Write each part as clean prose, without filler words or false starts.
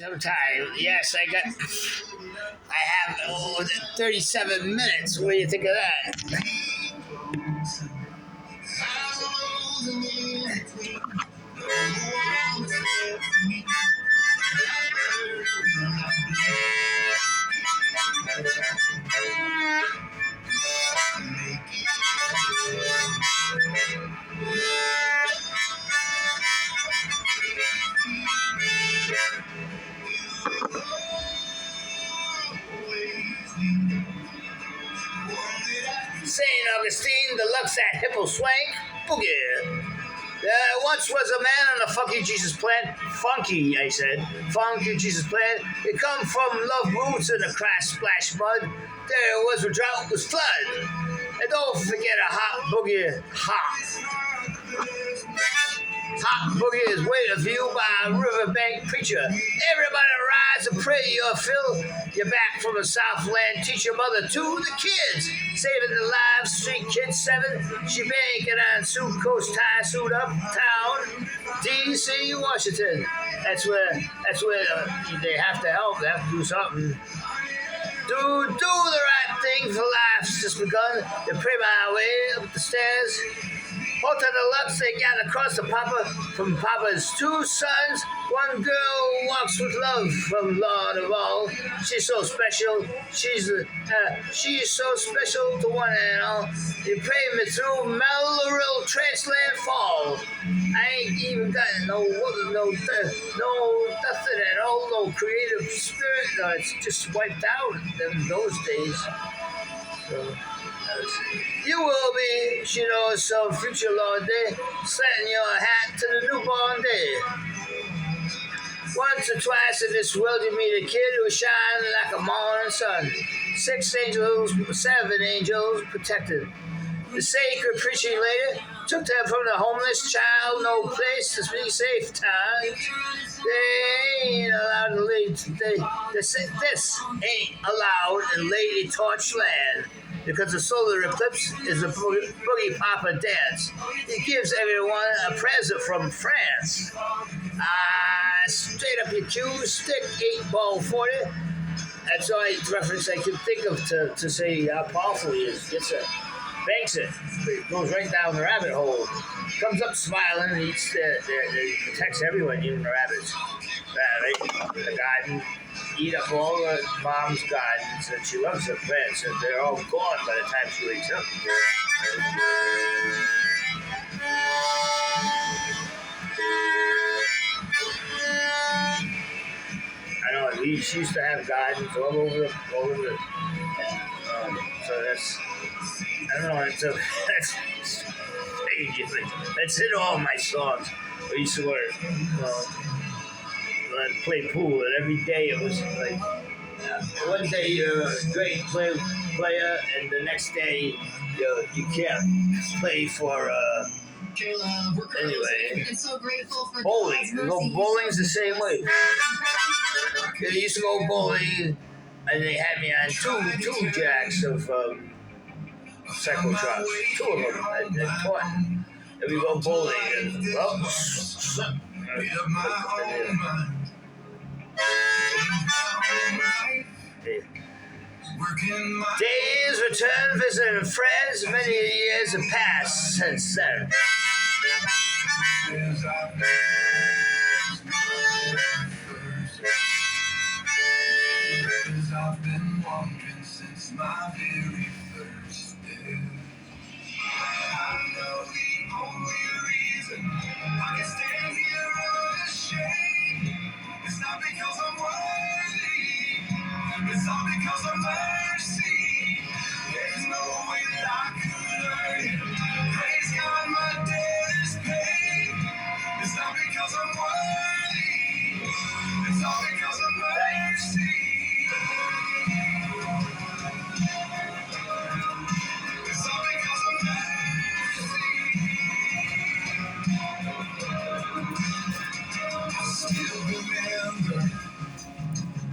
Sometime, yes, I have 37 minutes. What do you think of that? St. Augustine, deluxe at Hippo Swank, Boogie. Once was a man on a funky Jesus plant. Funky, I said. Funky Jesus plant. It come from love roots in the crash splash mud. There was a drought, was flood. And don't forget a hot boogie. Hot boogie is waiting for you by a riverbank preacher. Everybody rise and pray you'll fill your back from the Southland. Teach your mother to the kids. Saving the lives, street kids 7. She banking on suit, coast tie, suit uptown. D.C., Washington. That's where they have to help. They have to do something. Do the right thing for life's just begun. They pray my way up the stairs. Hotel Deluxe, they got across the Papa from Papa's 2 sons. One girl walks with love from Lord of all. She's so special. She's so special to one and all. You pray me through Melville Transland Fall. I ain't even got no nothing at all, no creative spirit. No, it's just wiped out in those days. So. You will be, she knows, some future Lord day, setting your hat to the newborn day. Once or twice in this world you meet a kid who shines like a morning sun. 6 angels, 7 angels protected. The sacred preaching lady took them from the homeless child, no place to be safe time. They ain't allowed to lead. They said this ain't allowed in Lady Torch Land. Because the solar eclipse is a boogie papa dance. It gives everyone a present from France. Straight up your cue, stick 8-ball 40. That's the only reference I can think of to say how powerful he is. Gets it, banks it, goes right down the rabbit hole. Comes up smiling, and eats protects everyone, even the rabbits. The garden. Eat up all the mom's gardens, and she loves her plants, and they're all gone by the time she wakes up. I know she used to have gardens all over the so that's I don't know. That's in all my songs. I used to play pool, and every day it was like one day you're a great player, and the next day you can't play for anyway. Bowling, you go bowling's the same way. I used to go bowling, and they had me on two jacks of cyclotrons, 2 of them. I taught, and we go bowling, and Days return, visiting friends. Many years have passed since then. I've been wandering since my very first day. I know the only reason I can stand here unashamed. It's not because I'm worthy. It's all because of mercy. There's no way that I could earn it. Praise God, my debt is paid. It's not because I'm worthy. It's all because of mercy. It's all because of mercy. I still remember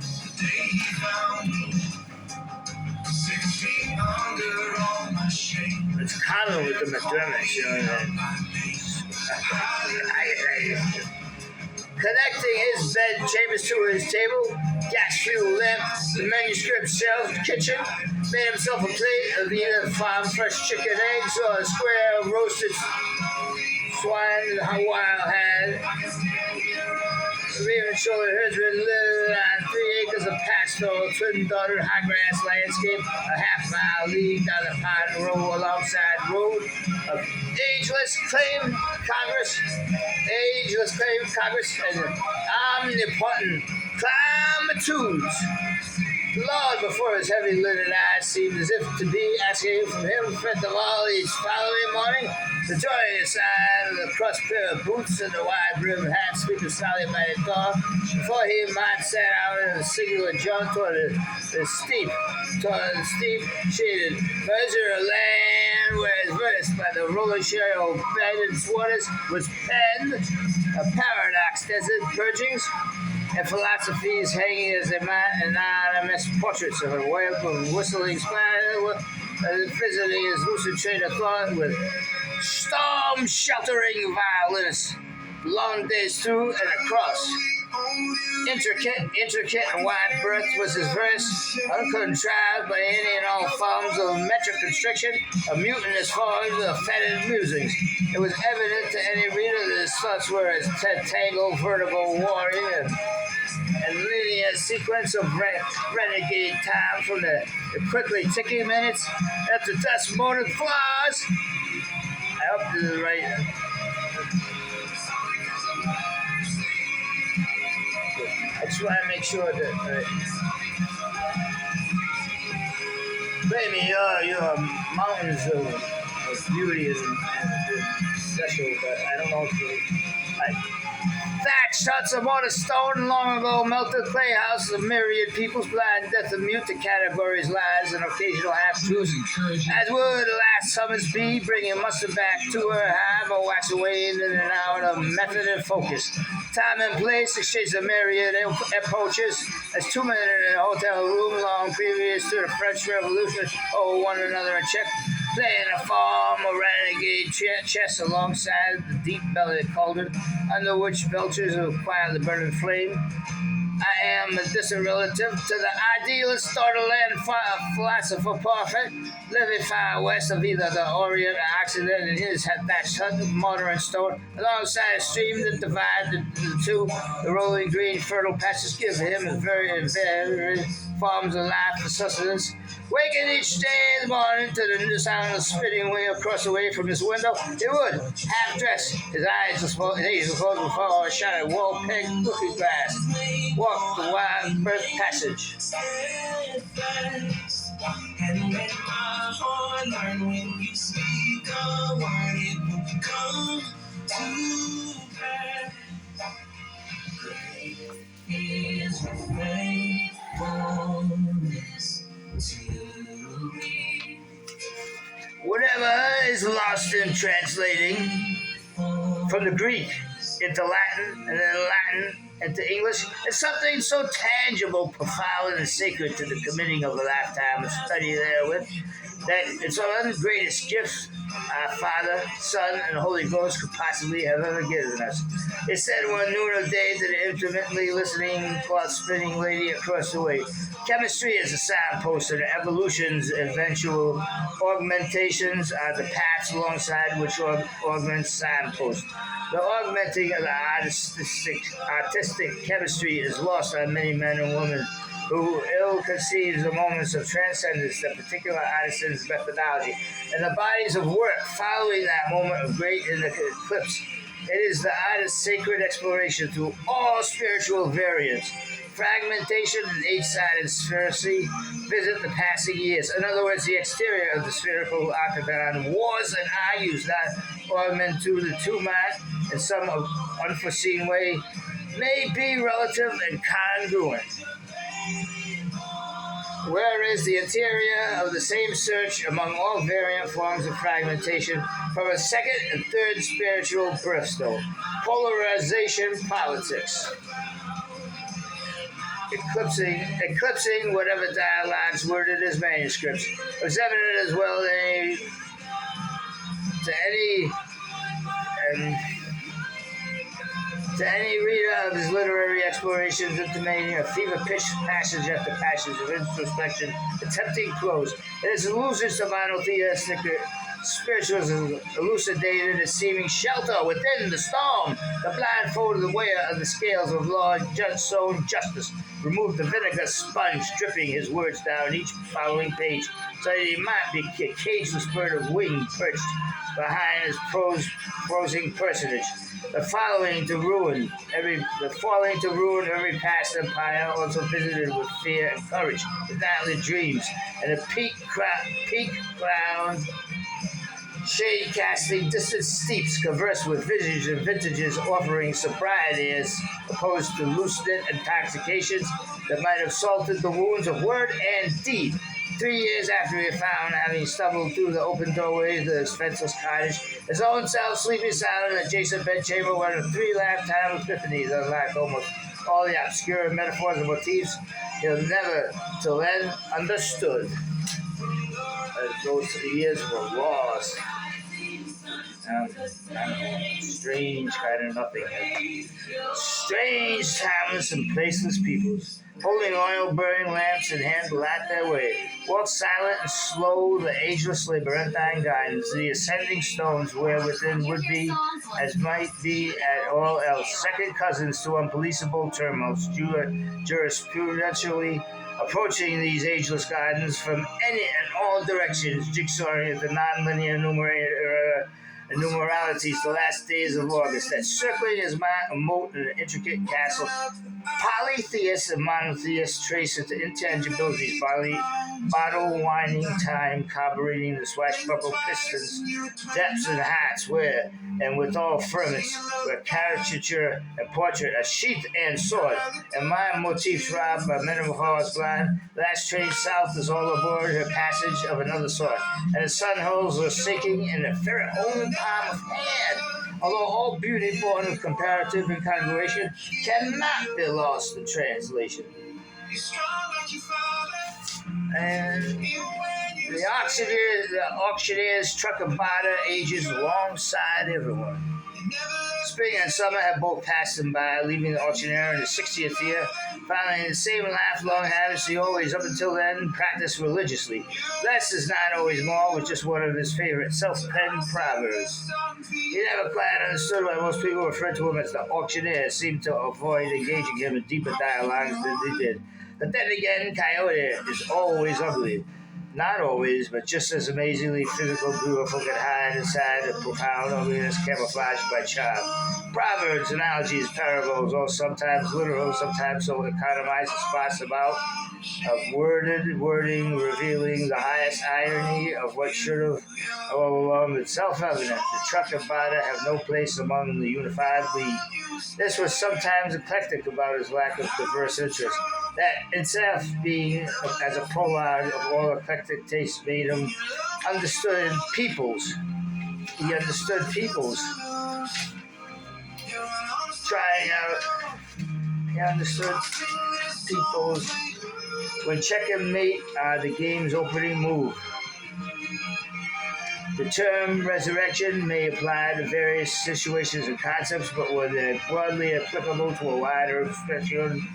the day he found me, 6 feet under all my shame. It's common with the McDermott, you know that. connecting his bed chambers to his table, gas fuel lamp, the manuscript shelf, kitchen, made himself a plate of either farm fresh chicken eggs or a square of roasted swine, wild had. Raven shoulder herdsman lived on 3 acres of pastoral, twin-dotted high-grass landscape, a half-mile lead down the pine road alongside road of ageless claim Congress, and omnipotent climatudes. The Lord before his heavy-lidded eyes seemed as if to be asking from him, friend of all, each following morning, the joyous side of the crossed pair of boots and the wide-brimmed hat sweeping solid by his door, before he might set out in a singular jaunt toward the steep, shaded measure of land where his verse by the rolling shale of bed and waters was penned, a paradox desert purgings, and philosophies hanging as they might, and anonymous portraits of a web of whistling splatter, visiting his lucid train of thought with storm-sheltering violinists, long days through and across. Intricate and wide berth was his verse, uncontrived by any and all forms of metric constriction, of mutinous forms of fetid musings. It was evident to any reader that his thoughts were as tangled vertical warring and linear sequence of renegade time from the quickly ticking minutes at the dust moaning flaws. I hope this is right. I just want to make sure that blame me, your mountains of beauty is special, but I don't know if you like. Thatched huts of mortar stone long ago melted clay houses of myriad peoples, blind, deaf, and mute to categories, lies, and occasional half-truths. As would last summer's bee, bringing mustard back to her hive or wax away in and out of method and focus. Time and place exchange of myriad approaches as 2 men in a hotel room long previous to the French Revolution hold one another in check, playing a form of renegade chess alongside the deep-bellied cauldron under which belches a quietly burning flame. I am a distant relative to the idealist Thorland philosopher prophet, living far west of either the Orient or Occident in his thatched hut of mortar and stone, alongside a stream that divides the two. The rolling green fertile patches give him his very varied forms of life and sustenance. Waking each day in the morning to the sound of spinning wheel across the way from his window, he would, half dressed, his eyes closed before a shining wall-pegged looking glass, walk the wide birth passage. And when my heart learn when you speak a word, it will come to pass. Great is your faithfulness to me. Whatever is lost in translating from the Greek into Latin and then Latin into English is something so tangible, profound, and sacred to the committing of a lifetime of study therewith that it's one of the greatest gifts our Father, Son, and Holy Ghost could possibly have ever given us. It said one noon of day to the intermittently listening cloth spinning lady across the way, chemistry is a signpost, and evolution's eventual augmentations are the paths alongside which augment signposts. The augmenting of the artistic chemistry is lost on many men and women who ill conceives the moments of transcendence, the particular artisan's methodology, and the bodies of work following that moment of great eclipse. It is the artist's sacred exploration through all spiritual variants. Fragmentation and eight-sided sphericity visit the passing years. In other words, the exterior of the spherical octagon was and argues that augment to the two-mind in some unforeseen way may be relative and congruent. Whereas the interior of the same search among all variant forms of fragmentation from a second and third spiritual birthstone. Polarization politics. Eclipsing whatever dialogues worded as manuscripts. It was evident as well To any reader of his literary explorations, intimating a fever-pitched passage after passage of introspection, attempting prose, it is allusions to monotheistic spiritualism elucidated as seeming shelter within the storm, the blindfold of the wearer of the scales of Lord Judson Justice. Removed the vinegar sponge, dripping his words down each following page, so that he might be a caged bird of wing perched behind his prosing personage. The falling to ruin every past empire, also visited with fear and courage, with nightly dreams, and a peak crowned shade casting distant steeps converse with visions and vintages offering sobriety as opposed to lucid intoxications that might have salted the wounds of word and deed. 3 years after he found, having stumbled through the open doorway to his fenceless cottage, his own self sleeping silent in the adjacent bedchamber, one of 3 lifetime epiphanies, unlike almost all the obscure metaphors and motifs he'll never till then understood. As those years were lost. Strange kind of nothing. Strange, timeless, and placeless peoples, holding oil-burning lamps in hand, light their way. Walk silent and slow the ageless labyrinthine guidance, the ascending stones where within would be, as might be at all else, second cousins to unpoliceable tumults, jurisprudentially approaching these ageless gardens from any and all directions, jigsawing the non-linear numeralities, the last days of August, that circling his mind a moat in an intricate castle. Polytheists and monotheists trace into intangibilities, bottle winding time, carbureting the swashbuckle pistons, depths and heights where, and with all firmness, where caricature and portrait are sheath and sword, and my motifs robbed by men of horse blind. Last train south is all aboard her passage of another sort, and the sun holes are sinking in the ferret only palm of hand. Although all beauty born of comparative incongruation cannot be lost in translation. And the auctioneer's truck of barter ages alongside everyone. Spring and summer have both passed him by, leaving the auctioneer in his 60th year, following the same lifelong habits he always, up until then, practiced religiously. Less is not always more was just one of his favorite self-penned proverbs. He never quite understood why most people referred to him as the auctioneer, seemed to avoid engaging him in deeper dialogues than they did. But then again, Coyote is always ugly. Not always, but just as amazingly physical, beautiful, can hide inside the profound ugliness camouflaged by charm. Proverbs, analogies, parables, all sometimes literal, sometimes so economized spots about, of wording, revealing the highest irony of what should have all along been self-evident. The truck and barter have no place among the unified league. This was sometimes eclectic about his lack of diverse interests. That itself being as a prologue of all eclectic tastes made him understood peoples. He understood peoples. Trying out. He understood peoples. When check and mate are the game's opening move. The term resurrection may apply to various situations and concepts, but when they're broadly applicable to a wider spectrum,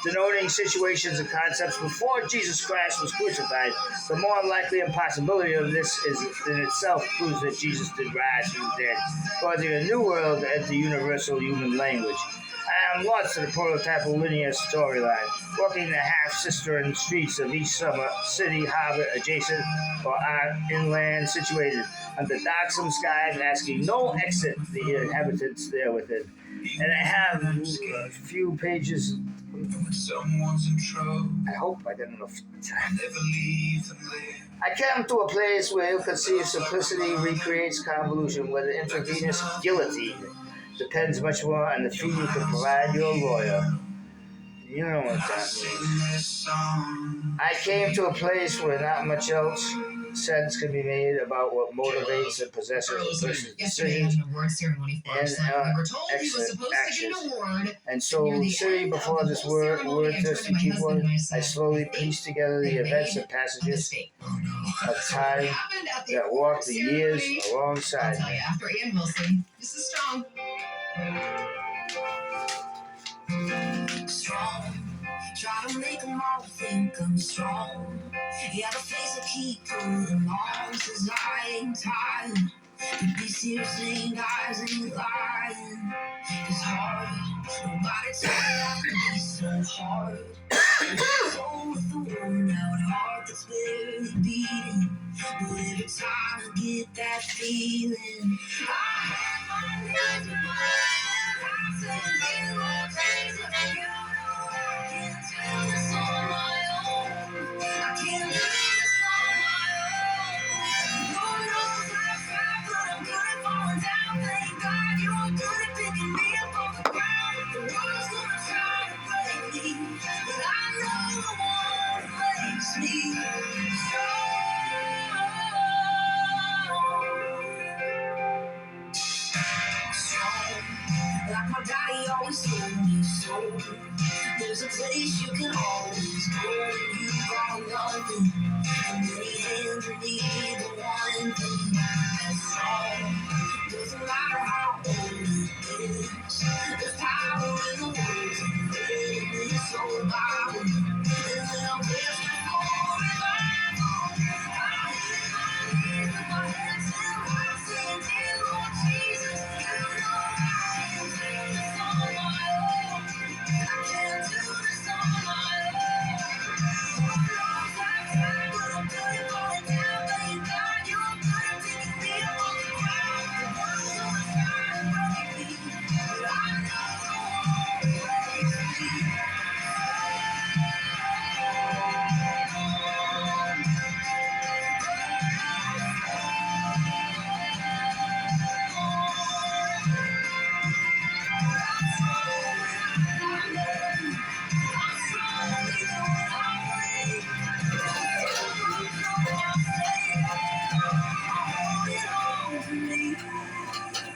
denoting situations and concepts before Jesus Christ was crucified, the more likely impossibility of this is in itself proves that Jesus did rise from the dead, causing a new world to enter universal human language. I am lost in the prototypal linear storyline, walking the half-cistern streets of each summer city, harbor adjacent, or inland situated under darksome skies, asking no exit the inhabitants there within. And I have a few pages. I hope I got enough time. I came to a place where you could see if simplicity recreates convolution, where the intravenous guillotine depends much more on the fee you can provide your lawyer. You know what that means. I came to a place where not much else sense can be made about what motivates and possesses a person's decisions and actions. And so, sitting before this word-thirsty people, I slowly piece together the events and passages of time that walk the years alongside me. Try to make them all think I'm strong. Yeah, the face I keep putting on says I ain't tired. To be serious ain't guys ain't lying. It's hard. Nobody told me life could be so hard. So with the worn out heart that's barely beating. But every time I get that feeling, I have my knees with my hands. I said, "Dear Lord Jesus, you know I can't do this on my own. I can't do this on my own. Lord knows I've tried, but I'm good at falling down. Thank God you're good at picking me up off the ground. The world's gonna try to break me, but I know the one who makes me strong. Like my daddy always told me so. There's a place you can always go when you got nothing. And many hands will need the one thing that's strong. Doesn't matter how old it is. There's power in the words and letting it so loud. And then I'm desperate for revival. I hit my knees with my head still high, saying, "Dear Lord Jesus, you know I can't take this on my own. I can't do this on my own. Lord knows I've tried, but I'm good at falling down. Thank God you're good at picking me up off the ground. The world's gonna try to break me, but I know the one who makes me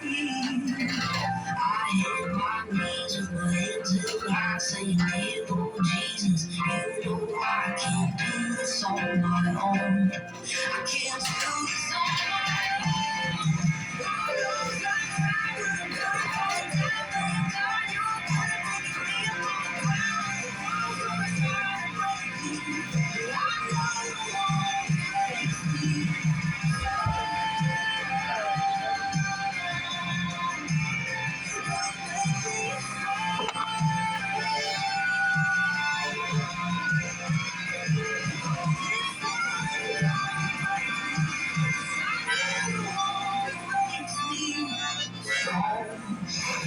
I hit my knees with my hands held high, saying, "Dear Lord Jesus, you know I can't do this on my own. I can't do this on my own. God knows I've tried, but I'm good at falling down. Thank God you're good at picking me up off the ground. The world's gonna try to break me, but I know the one who makes me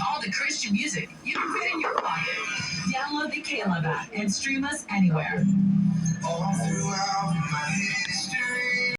all the Christian music you can fit in your pocket. Download the Caleb app and stream us anywhere. All throughout